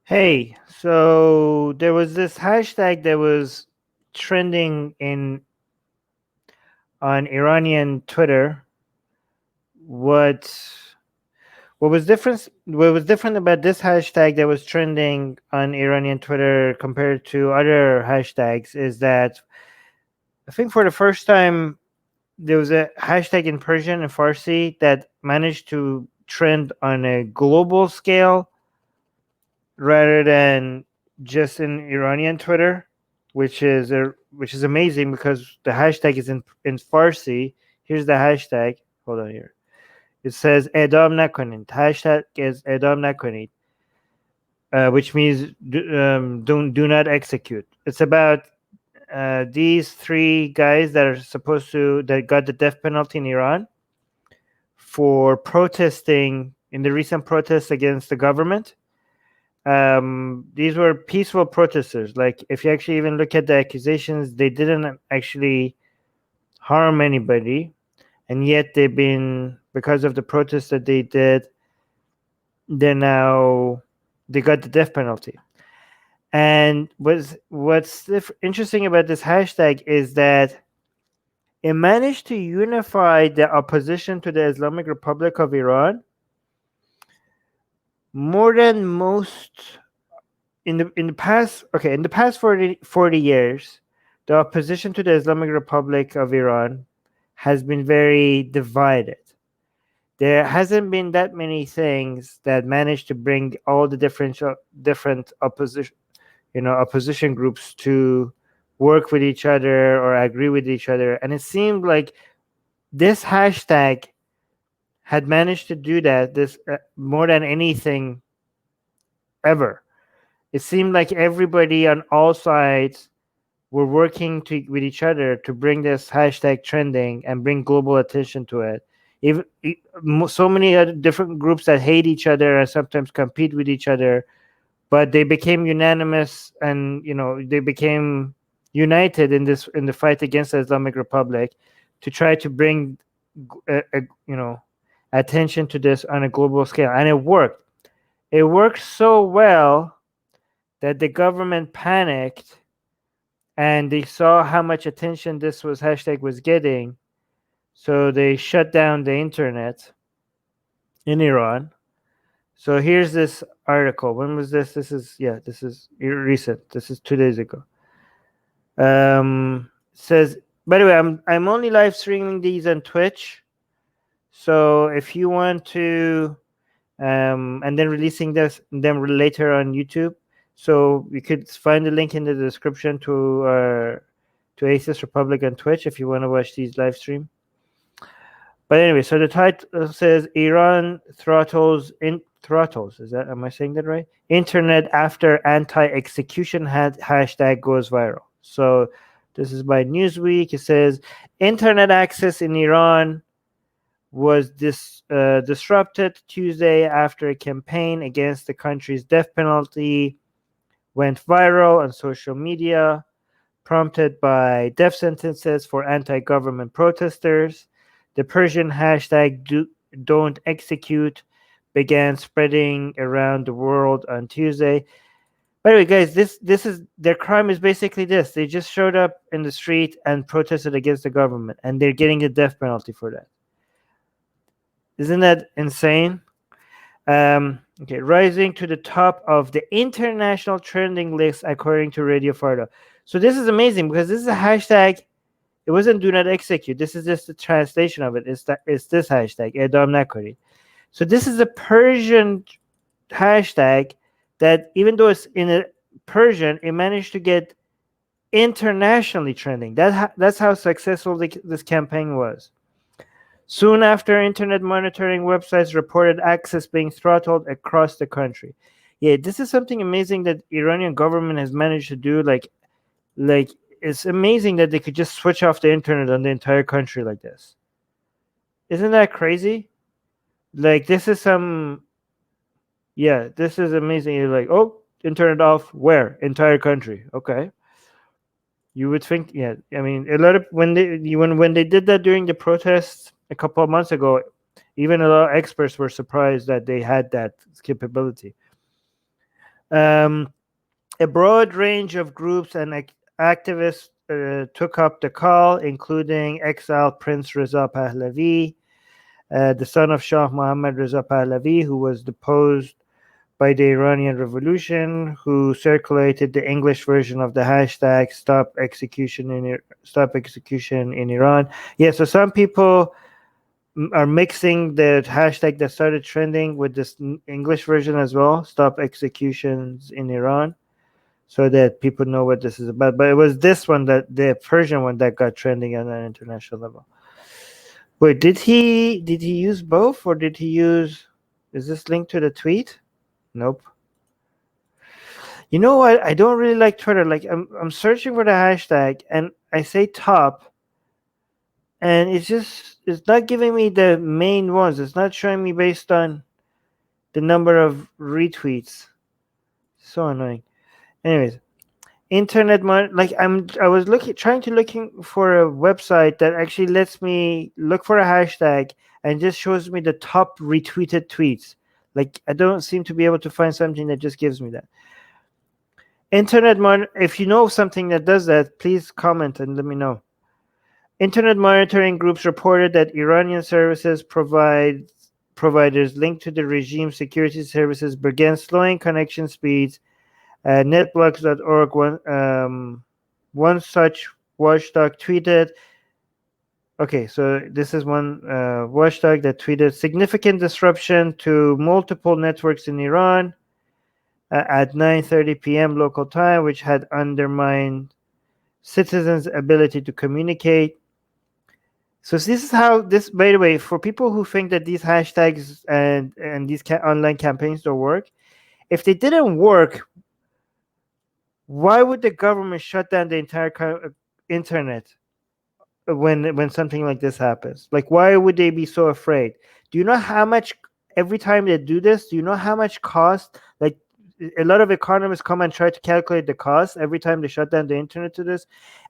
Hey, so there was this hashtag that was trending in on Iranian Twitter. What what was different about this hashtag that was trending on Iranian Twitter compared to other hashtags is that I think for the first time there was a hashtag in Persian and Farsi that managed to trend on a global scale rather than just in Iranian Twitter, which is amazing because the hashtag is in Farsi. Here's the hashtag. Hold on here. It says "Edam nakonid." Hashtag is "Edam nakonid," which means do not execute. It's about these three guys that got the death penalty in Iran for protesting in the recent protests against the government. These were peaceful protesters. Like, if you actually even look at the accusations, they didn't actually harm anybody, and yet they've been, because of the protests that they did, they got the death penalty. And what's interesting about this hashtag is that it managed to unify the opposition to the Islamic Republic of Iran more than most in the past 40 years. The opposition to the Islamic Republic of Iran has been very divided. There hasn't been that many things that managed to bring all the different opposition groups to work with each other or agree with each other, and it seemed like this hashtag had managed to do that this more than anything ever. It seemed like everybody on all sides were working with each other to bring this hashtag trending and bring global attention to it. Even so many other different groups that hate each other and sometimes compete with each other, but they became unanimous, and they became united in the fight against the Islamic Republic to try to bring attention to this on a global scale, and it worked. It worked so well that the government panicked and they saw how much attention this was hashtag was getting, so they shut down the internet in Iran. So here's this article. When was this? This is recent. This is 2 days ago. Says, by the way, I'm only live streaming these on Twitch. So if you want to, and then releasing them later on YouTube. So you could find the link in the description to Atheist Republic on Twitch if you want to watch these live stream. But anyway, so the title says Iran throttles. Am I saying that right? Internet after anti-execution hashtag goes viral. So this is by Newsweek. It says internet access in Iran was disrupted Tuesday after a campaign against the country's death penalty went viral on social media, prompted by death sentences for anti-government protesters. The Persian hashtag "Don't Execute" began spreading around the world on Tuesday. By the way, guys, this is their crime is basically this: they just showed up in the street and protested against the government, and they're getting a death penalty for that. Isn't that insane? Okay, rising to the top of the international trending list according to Radio Fardo. So this is amazing because this is a hashtag. It wasn't "do not execute." This is just the translation of it. It's this hashtag "Edam nakori." So this is a Persian hashtag that, even though it's in a Persian, it managed to get internationally trending. That's how successful this campaign was. Soon after, internet monitoring websites reported access being throttled across the country. Yeah, this is something amazing that Iranian government has managed to do. Like it's amazing that they could just switch off the internet on the entire country like this. Isn't that crazy? Like, this is this is amazing. You're like, oh, internet off where? Entire country. Okay. You would think, yeah. I mean, a lot of when they did that during the protests a couple of months ago, even a lot of experts were surprised that they had that capability. Um, a broad range of groups and activists took up the call, including exiled Prince Reza Pahlavi, the son of Shah Mohammad Reza Pahlavi, who was deposed by the Iranian Revolution, who circulated the English version of the hashtag Stop Execution in Iran. Yeah, so some people are mixing the hashtag that started trending with this English version as well, Stop Executions in Iran, so that people know what this is about. But it was this one, that the Persian one, that got trending on an international level. Wait, did he use both, or did he use? Is this linked to the tweet? Nope. You know what? I don't really like Twitter. Like I'm searching for the hashtag and I say top, and it's not giving me the main ones. It's not showing me based on the number of retweets. So annoying. Anyways, I was looking for a website that actually lets me look for a hashtag and just shows me the top retweeted tweets. Like I don't seem to be able to find something that just gives me that. If you know something that does that, please comment and let me know. Internet monitoring groups reported that Iranian services providers linked to the regime security services began slowing connection speeds. Netblocks.org, one such watchdog tweeted. Okay, so this is one watchdog that tweeted significant disruption to multiple networks in Iran at 9:30 p.m. local time, which had undermined citizens' ability to communicate. So this is how this. By the way, for people who think that these hashtags and these online campaigns don't work, if they didn't work, why would the government shut down the entire internet when something like this happens? Like, why would they be so afraid? Do you know how much every time they do this? Do you know how much cost? Like, a lot of economists come and try to calculate the cost every time they shut down the internet to this,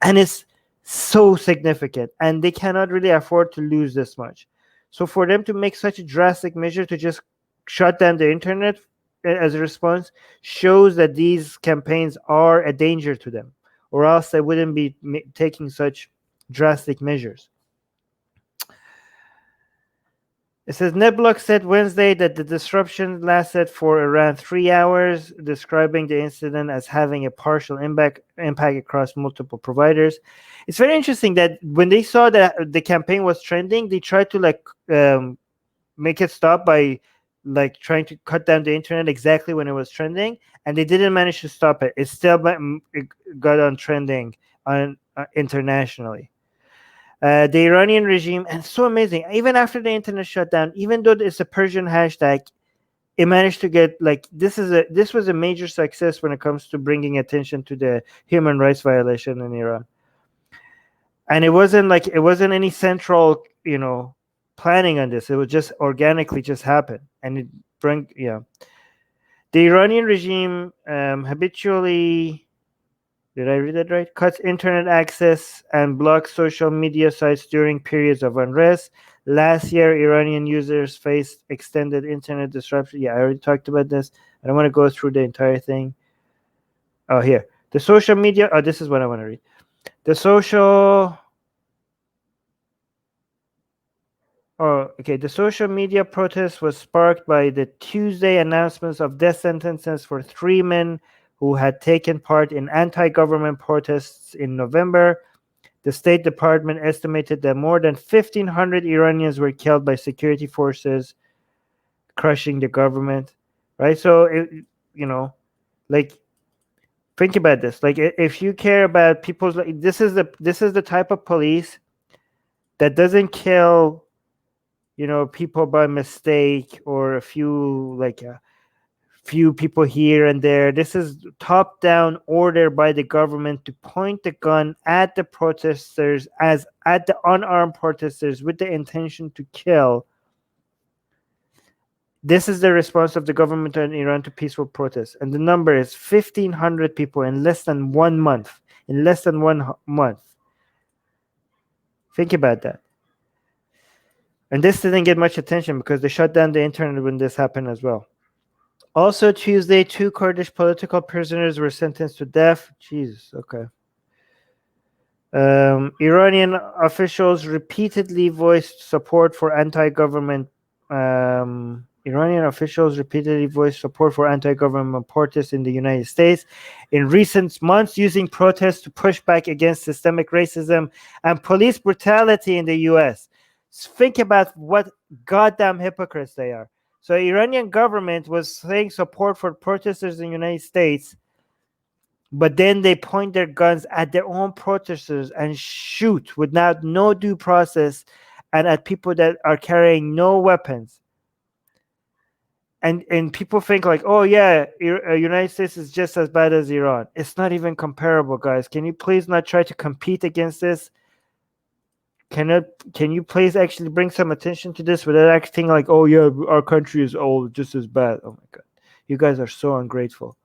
and it's so significant, and they cannot really afford to lose this much. So for them to make such a drastic measure to just shut down the internet as a response shows that these campaigns are a danger to them, or else they wouldn't be taking such drastic measures. It says Neblock said Wednesday that the disruption lasted for around 3 hours, describing the incident as having a partial impact across multiple providers. It's very interesting that when they saw that the campaign was trending, they tried to make it stop by trying to cut down the internet exactly when it was trending, and they didn't manage to stop it. It still got on trending internationally. The Iranian regime, and so amazing, even after the internet shut down, even though it's a Persian hashtag, it managed to get this was a major success when it comes to bringing attention to the human rights violation in Iran. And it wasn't any central planning on this. It would just organically just happen, and it the Iranian regime habitually, did I read that right? Cuts internet access and blocks social media sites during periods of unrest. Last year, Iranian users faced extended internet disruption. Yeah, I already talked about this. I don't want to go through the entire thing. Oh, here. The social media. Oh, this is what I want to read. The social media protest was sparked by the Tuesday announcements of death sentences for 3 men who had taken part in anti-government protests in November. The State Department estimated that more than 1,500 Iranians were killed by security forces crushing the government. Right? So, think about this. If you care about people's, this is the type of police that doesn't kill people by mistake, or a few people here and there. This is top-down order by the government to point the gun at the protesters, at the unarmed protesters, with the intention to kill. This is the response of the government in Iran to peaceful protests, and the number is 1,500 people in less than 1 month. Think about that. And this didn't get much attention because they shut down the internet when this happened as well. Also, Tuesday, 2 Kurdish political prisoners were sentenced to death. Jesus, okay. Iranian officials repeatedly voiced support for anti-government. Iranian officials repeatedly voiced support for anti-government protests in the United States in recent months, using protests to push back against systemic racism and police brutality in the U.S. Think about what goddamn hypocrites they are. So, Iranian government was saying support for protesters in the United States, but then they point their guns at their own protesters and shoot without no due process and at people that are carrying no weapons. And people think like, oh yeah, United States is just as bad as Iran. It's not even comparable, guys. Can you please not try to compete against this? Can you please actually bring some attention to this without acting like, oh yeah, our country is all just as bad? Oh my god, you guys are so ungrateful.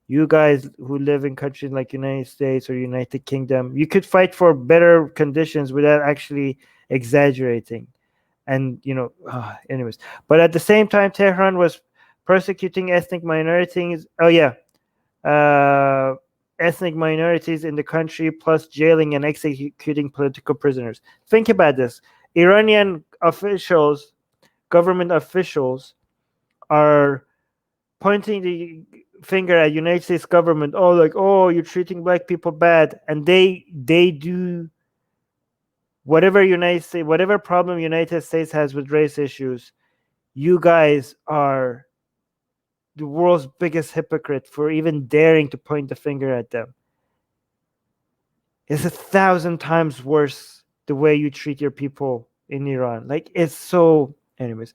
You guys who live in countries like United States or United Kingdom, you could fight for better conditions without actually exaggerating. And anyways, but at the same time, Tehran was persecuting ethnic minorities. Oh yeah, ethnic minorities in the country, plus jailing and executing political prisoners. Think about this: Iranian officials, government officials, are pointing the finger at United States government. Oh, like, oh, you're treating black people bad, and they do whatever problem United States has with race issues. You guys are the world's biggest hypocrite for even daring to point the finger at them. It's 1,000 times worse the way you treat your people in Iran. Like, it's so. Anyways,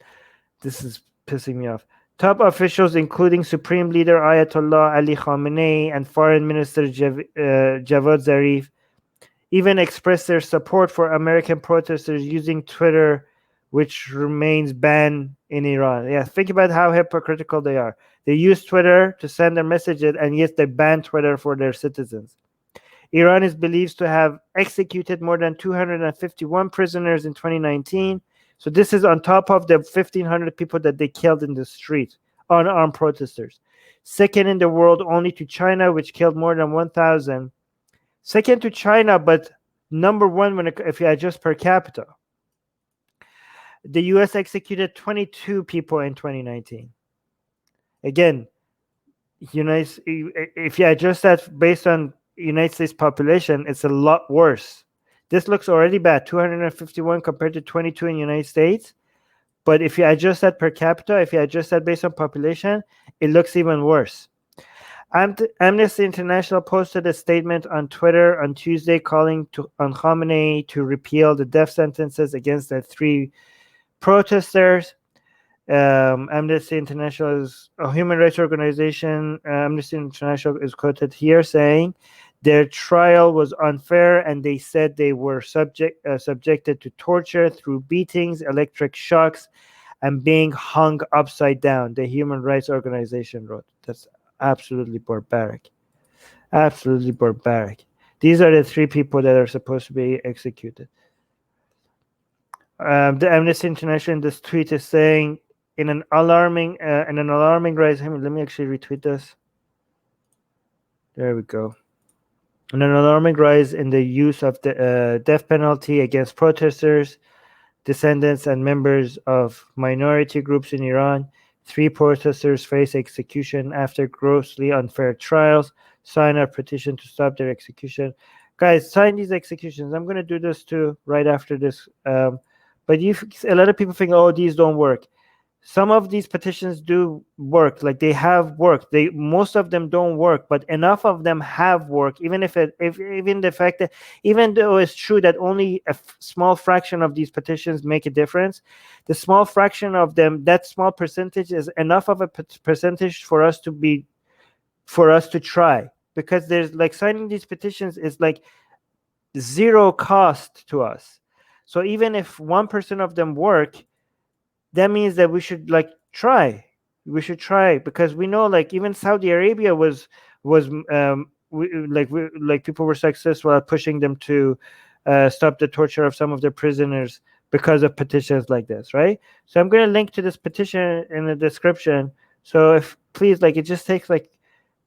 this is pissing me off. Top officials, including Supreme Leader Ayatollah Ali Khamenei and Foreign Minister Javad Zarif, even expressed their support for American protesters using Twitter, which remains banned in Iran. Yeah, think about how hypocritical they are. They use Twitter to send their messages, and yet they ban Twitter for their citizens. Iran is believed to have executed more than 251 prisoners in 2019. So this is on top of the 1,500 people that they killed in the street, unarmed protesters. Second in the world only to China, which killed more than 1,000. Second to China, but number one if you adjust per capita. The U.S. executed 22 people in 2019. Again, if you adjust that based on United States population, it's a lot worse. This looks already bad, 251 compared to 22 in the United States. But if you adjust that per capita, if you adjust that based on population, it looks even worse. Amnesty International posted a statement on Twitter on Tuesday calling on Khamenei to repeal the death sentences against the 3 protesters. Amnesty International is a human rights organization. Amnesty International is quoted here saying their trial was unfair, and they said they were subjected to torture through beatings, electric shocks, and being hung upside down. The human rights organization wrote. That's absolutely barbaric. Absolutely barbaric. These are the 3 people that are supposed to be executed. The Amnesty International in this tweet is saying, in an alarming rise. Let me actually retweet this. There we go. In an alarming rise in the use of the death penalty against protesters, descendants, and members of minority groups in Iran, 3 protesters face execution after grossly unfair trials. Sign a petition to stop their execution. Guys, sign these executions. I'm going to do this too right after this. But a lot of people think, oh, these don't work. Some of these petitions do work, like they have worked. Most of them don't work, but enough of them have worked. Even even though it's true that only a small fraction of these petitions make a difference, the small fraction of them, that small percentage, is enough of a percentage for us to try. Because there's like signing these petitions is like zero cost to us. So even if 1% of them work, that means that we should try. We should try, because we know even Saudi Arabia was people were successful at pushing them to stop the torture of some of their prisoners because of petitions like this, right? So I'm going to link to this petition in the description. So if please, like, it just takes like,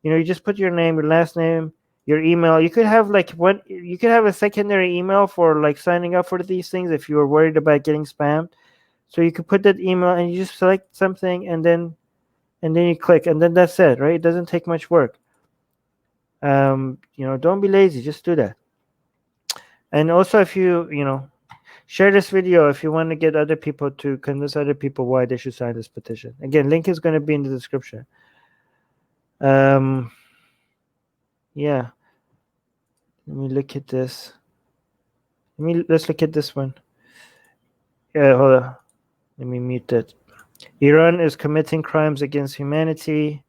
you just put your name, your last name, your email. You could have like you could have a secondary email for like signing up for these things if you were worried about getting spammed. So you could put that email and you just select something and then you click, and then that's it, right? It doesn't take much work. Don't be lazy, just do that. And also, if you share this video if you want to get other people to convince other people why they should sign this petition. Again, link is going to be in the description. Yeah, let me look at this. Let's look at this one. Yeah, hold on, let me mute that. Iran is committing crimes against humanity.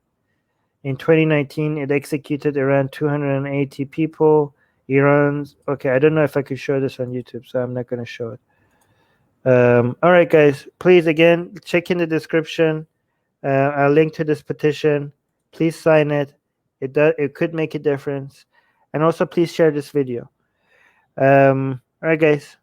In 2019, it executed around 280 people. Iran's okay. I don't know if I could show this on YouTube, so I'm not going to show it. All right, guys. Please, again, check in the description. I'll link to this petition. Please sign it. It could make a difference. And also, please share this video. All right, guys.